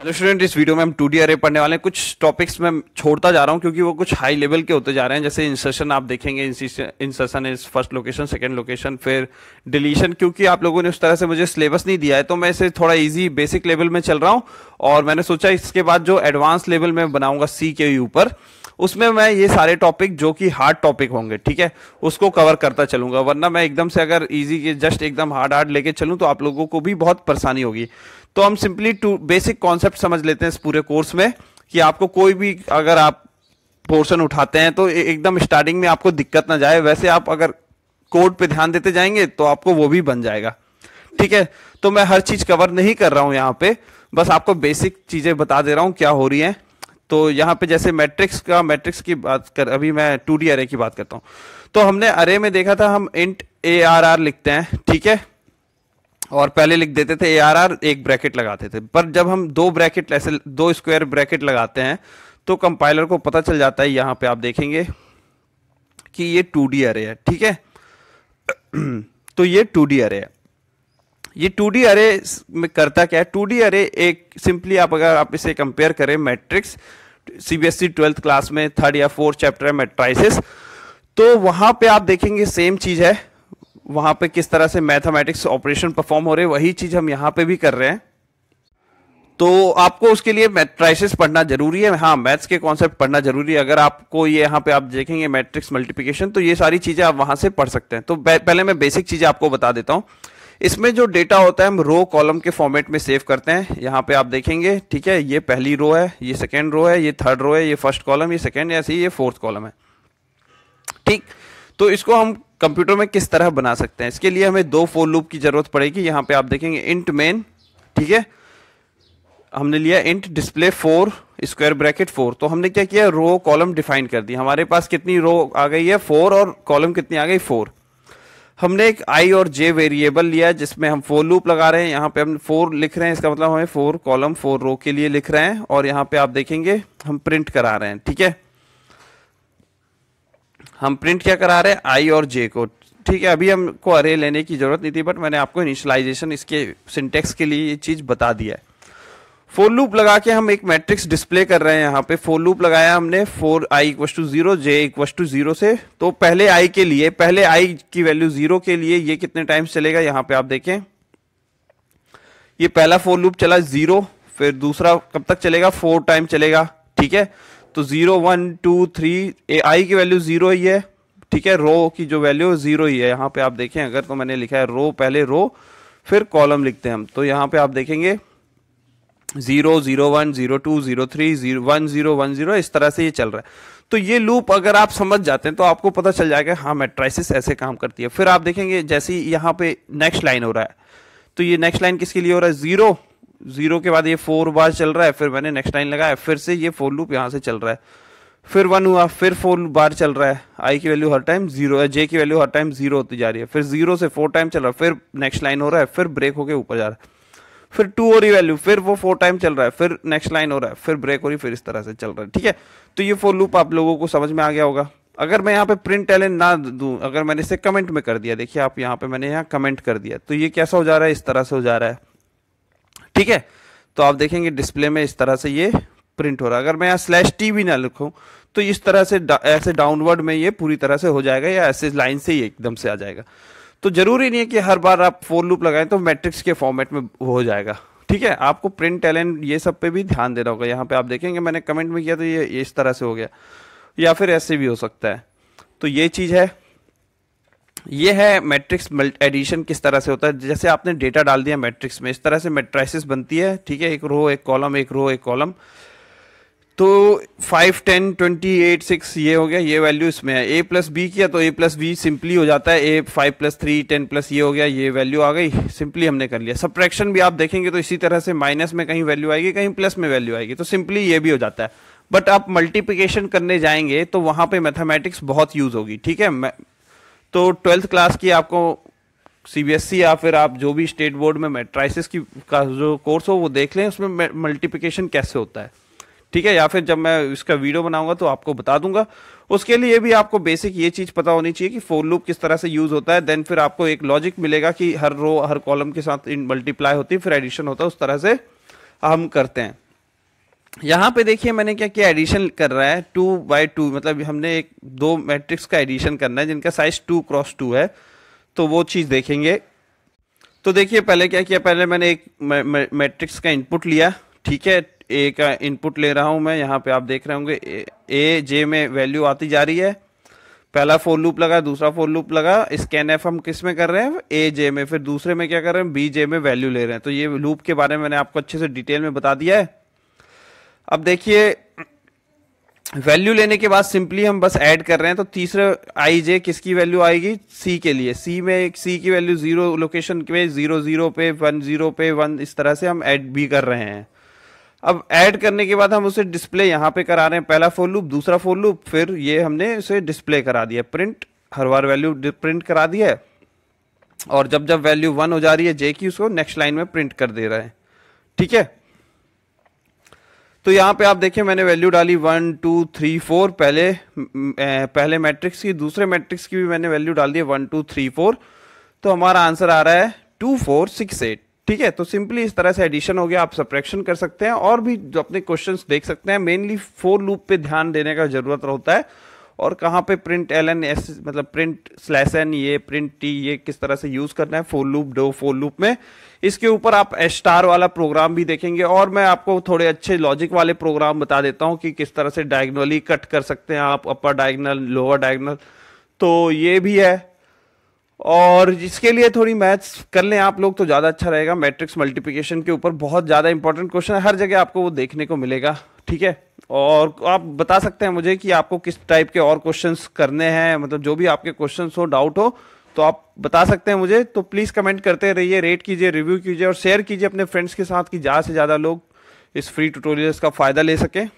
Hello student, इस video में हम 2D अरे पढ़ने वाले हैं। कुछ टॉपिक्स मैं छोड़ता जा रहा हूं क्योंकि वो कुछ हाई लेवल के होते जा रहे हैं। जैसे इंसर्शन आप देखेंगे, insertion is first location, second location, फिर डिलीशन। क्योंकि आप लोगों ने उस तरह से मुझे सिलेबस नहीं दिया है तो मैं इसे थोड़ा इजी बेसिक लेवल में चल रहा हूं। और मैंने सोचा इसके बाद जो एडवांस लेवल में बनाऊंगा सी के ऊपर, उसमें मैं ये सारे टॉपिक जो कि हार्ड टॉपिक होंगे, ठीक है, उसको कवर करता चलूंगा। वरना मैं एकदम से अगर इजी के जस्ट एकदम हार्ड हार्ड लेके चलूं तो आप लोगों को भी बहुत परेशानी होगी। तो हम सिंपली टू बेसिक कॉन्सेप्ट समझ लेते हैं इस पूरे कोर्स में कि आपको कोई भी अगर आप पोर्शन उठाते हैं तो एकदम स्टार्टिंग में आपको दिक्कत ना जाए। वैसे आप अगर कोड पे ध्यान देते जाएंगे तो आपको वो भी बन जाएगा, ठीक है। तो मैं हर चीज कवर नहीं कर रहा हूं यहाँ पे, बस आपको बेसिक चीजें बता दे रहा हूं क्या हो रही है। तो यहाँ पे जैसे मैट्रिक्स की बात कर, अभी मैं 2D अरे की बात करता हूँ। तो हमने अरे में देखा था, हम इंट ARR लिखते हैं, ठीक है, और पहले लिख देते थे ARR, एक ब्रैकेट लगाते थे। पर जब हम दो ब्रैकेट ऐसे दो स्क्वायर ब्रैकेट लगाते हैं तो कंपाइलर को पता चल जाता है, यहाँ पे आप देखेंगे कि ये 2D अरे है, ठीक है। तो ये 2D अरे है। ये 2D अरे में करता क्या है? 2D अरे एक सिंपली अगर आप इसे कंपेयर करें मैट्रिक्स, CBSE 12th क्लास में 3rd या 4th चैप्टर है मैट्राइसिस, तो वहां पे आप देखेंगे सेम चीज है। वहां पे किस तरह से मैथमेटिक्स ऑपरेशन परफॉर्म हो रहे हैं, वही चीज हम यहां पे भी कर रहे हैं। तो आपको उसके लिए मैट्राइसिस पढ़ना जरूरी है, हाँ, मैथ्स के कॉन्सेप्ट पढ़ना जरूरी है। अगर आपको ये यहाँ पे आप देखेंगे मैट्रिक्स मल्टीप्लिकेशन, तो ये सारी चीजें आप वहां से पढ़ सकते हैं। तो पहले मैं बेसिक चीजें आपको बता देता हूँ। इसमें जो डेटा होता है हम रो कॉलम के फॉर्मेट में सेव करते हैं। यहाँ पे आप देखेंगे, ठीक है, ये पहली रो है, ये सेकेंड रो है, ये थर्ड रो है, ये फर्स्ट कॉलम, ये सेकेंड, ऐसे ही ये फोर्थ कॉलम है, ठीक। तो इसको हम कंप्यूटर में किस तरह बना सकते हैं? इसके लिए हमें दो फॉर लूप की जरूरत पड़ेगी। यहाँ पे आप देखेंगे इंट मेन, ठीक है, हमने लिया इंट डिस्प्ले 4 स्क्वायर ब्रैकेट 4। तो हमने क्या किया, रो कॉलम डिफाइन कर दी। हमारे पास कितनी रो आ गई है? 4, और कॉलम कितनी आ गई? 4। हमने एक आई और जे वेरिएबल लिया है जिसमें हम फॉर लूप लगा रहे हैं। यहाँ पे हम 4 लिख रहे हैं, इसका मतलब हमें 4 कॉलम 4 रो के लिए लिख रहे हैं। और यहाँ पे आप देखेंगे हम प्रिंट करा रहे हैं, ठीक है। हम प्रिंट क्या करा रहे हैं? आई और जे को, ठीक है। अभी हमको अरे लेने की जरूरत नहीं थी, बट मैंने आपको इनिशियलाइजेशन इसके सिंटेक्स के लिए ये चीज बता दिया है। फॉर लूप लगा के हम एक मैट्रिक्स डिस्प्ले कर रहे हैं। यहाँ पे फॉर लूप लगाया हमने 4i=0, j=0 से। तो पहले i के लिए, पहले i की वैल्यू 0 के लिए ये कितने टाइम्स चलेगा? यहाँ पे आप देखें, ये पहला फॉर लूप चला 0, फिर दूसरा कब तक चलेगा? 4 टाइम चलेगा, ठीक है। तो 0 1 2 3, i की वैल्यू 0 ही है, ठीक है। रो की जो वैल्यू 0 ही है। यहाँ पे आप देखें, अगर तो मैंने लिखा है रो, पहले रो फिर कॉलम लिखते हैं हम। तो यहाँ पे आप देखेंगे 0 0 1 0 2 0 3 0 1 0 1 0, इस तरह से ये चल रहा है। तो ये लूप अगर आप समझ जाते हैं तो आपको पता चल जाएगा, हाँ, मैट्राइसिस ऐसे काम करती है। फिर आप देखेंगे जैसे ही यहाँ पे नेक्स्ट लाइन हो रहा है, तो ये नेक्स्ट लाइन किसके लिए हो रहा है? 0 0 के बाद ये 4 बार चल रहा है, फिर मैंने नेक्स्ट लाइन लगाया, फिर से ये फॉर लूप यहाँ से चल रहा है, फिर 1 हुआ, फिर 4 बार चल रहा है। आई की वैल्यू हर टाइम 0 है, जे की वैल्यू हर टाइम 0 होती जा रही है, फिर 0 से 4 टाइम चल रहा है, फिर नेक्स्ट लाइन हो रहा है, फिर ब्रेक होके ऊपर जा रहा है, फिर 2 हो रही वैल्यू, फिर वो 4 टाइम चल रहा है, फिर नेक्स्ट लाइन हो रहा है, फिर ब्रेक हो रही, फिर इस तरह से चल रहा है, ठीक है। तो ये फॉर लूप आप लोगों को समझ में आ गया होगा। अगर मैं यहाँ पे प्रिंट एलन ना दूं, अगर मैंने इसे कमेंट में कर दिया, देखिए आप यहाँ पे मैंने यहाँ कमेंट कर दिया, तो ये कैसा हो जा रहा है? इस तरह से हो जा रहा है, ठीक है। तो आप देखेंगे डिस्प्ले में इस तरह से ये प्रिंट हो रहा है। अगर मैं यहाँ /t भी ना लिखूं तो इस तरह से ऐसे डाउनवर्ड में ये पूरी तरह से हो जाएगा, या ऐसे लाइन से ही एकदम से आ जाएगा। तो जरूरी नहीं है कि हर बार आप फॉर लूप लगाएं तो मैट्रिक्स के फॉर्मेट में हो जाएगा, ठीक है। आपको प्रिंट एलन ये सब पे भी ध्यान देना होगा। यहाँ पे आप देखेंगे मैंने कमेंट में किया तो ये इस तरह से हो गया, या फिर ऐसे भी हो सकता है। तो ये चीज है, ये है मैट्रिक्स एडिशन किस तरह से होता है। जैसे आपने डेटा डाल दिया मैट्रिक्स में, इस तरह से मैट्राइसिस बनती है, ठीक है। एक रो एक कॉलम, एक रो एक कॉलम। तो 5 10 28 6 ये हो गया, ये वैल्यू इसमें है। a प्लस बी किया तो a प्लस बी सिंपली हो जाता है, a 5 प्लस 3 10 प्लस ये हो गया, ये वैल्यू आ गई, सिंपली हमने कर लिया। सब्ट्रैक्शन भी आप देखेंगे तो इसी तरह से माइनस में कहीं वैल्यू आएगी, कहीं प्लस में वैल्यू आएगी, तो सिंपली ये भी हो जाता है। बट आप मल्टीप्लिकेशन करने जाएंगे तो वहां पे मैथमेटिक्स बहुत यूज होगी, ठीक है। तो 12th क्लास की आपको CBSE या फिर आप जो भी स्टेट बोर्ड में मैट्राइसिस की का जो कोर्स हो वो देख लें, उसमें मल्टीप्लिकेशन कैसे होता है, ठीक है। या फिर जब मैं इसका वीडियो बनाऊंगा तो आपको बता दूंगा। उसके लिए भी आपको बेसिक ये चीज पता होनी चाहिए कि फॉर लूप किस तरह से यूज होता है। देन फिर आपको एक लॉजिक मिलेगा कि हर रो हर कॉलम के साथ मल्टीप्लाई होती है, फिर एडिशन होता है, उस तरह से हम करते हैं। यहाँ पे देखिए मैंने क्या किया, एडिशन कर रहा है 2 by 2, मतलब हमने एक दो मैट्रिक्स का एडिशन करना है जिनका साइज 2x2 है, तो वो चीज़ देखेंगे। तो देखिए पहले क्या किया, पहले मैंने एक मैट्रिक्स का इनपुट लिया, ठीक है, ए का इनपुट ले रहा हूँ मैं, यहाँ पे आप देख रहे होंगे ए जे में वैल्यू आती जा रही है। पहला फॉर लूप लगा, दूसरा फॉर लूप लगा, स्कैन एफ हम किस में कर रहे हैं, ए जे में, फिर दूसरे में क्या कर रहे हैं, बी जे में वैल्यू ले रहे हैं। तो ये लूप के बारे में मैंने आपको अच्छे से डिटेल में बता दिया है। अब देखिए वैल्यू लेने के बाद सिंपली हम बस ऐड कर रहे हैं, तो तीसरे आई जे किसकी वैल्यू आएगी, सी के लिए, सी में सी की वैल्यू 0 लोकेशन पे, 0 0 पे, 1 0 पे, 1, इस तरह से हम ऐड भी कर रहे हैं। अब ऐड करने के बाद हम उसे डिस्प्ले यहाँ पे करा रहे हैं, पहला फॉर लूप, दूसरा फॉर लूप, फिर ये हमने उसे डिस्प्ले करा दिया, प्रिंट, हर बार वैल्यू प्रिंट करा दिया है, और जब जब वैल्यू 1 हो जा रही है जे की, उसको नेक्स्ट लाइन में प्रिंट कर दे रहा है, ठीक है। तो यहाँ पे आप देखिए मैंने वैल्यू डाली 1 2 3 4, पहले मैट्रिक्स की, दूसरे मैट्रिक्स की भी मैंने वैल्यू डाल दी 1 2 3 4, तो हमारा आंसर आ रहा है 2 4 6 8, ठीक है। तो सिंपली इस तरह से एडिशन हो गया, आप सब्ट्रैक्शन कर सकते हैं और भी जो अपने क्वेश्चंस देख सकते हैं। मेनली फॉर लूप पे ध्यान देने का जरूरत होता है, और कहाँ पे प्रिंट एल एन एस, मतलब प्रिंट स्लैश एन, ये प्रिंट टी, ये किस तरह से यूज करना है फॉर लूप, दो फॉर लूप में। इसके ऊपर आप स्टार वाला प्रोग्राम भी देखेंगे, और मैं आपको थोड़े अच्छे लॉजिक वाले प्रोग्राम बता देता हूँ कि किस तरह से डायगोनली कट कर सकते हैं आप, अपर डायगोनल, लोअर डायगोनल, तो ये भी है। और इसके लिए थोड़ी मैथ्स कर लें आप लोग तो ज़्यादा अच्छा रहेगा। मैट्रिक्स मल्टीप्लिकेशन के ऊपर बहुत ज़्यादा इंपॉर्टेंट क्वेश्चन है, हर जगह आपको वो देखने को मिलेगा, ठीक है। और आप बता सकते हैं मुझे कि आपको किस टाइप के और क्वेश्चंस करने हैं, मतलब जो भी आपके क्वेश्चंस हो, डाउट हो, तो आप बता सकते हैं मुझे। तो प्लीज़ कमेंट करते रहिए, रेट कीजिए, रिव्यू कीजिए और शेयर कीजिए अपने फ्रेंड्स के साथ कि ज़्यादा से ज़्यादा लोग इस फ्री ट्यूटोरियल्स का फ़ायदा ले सकें।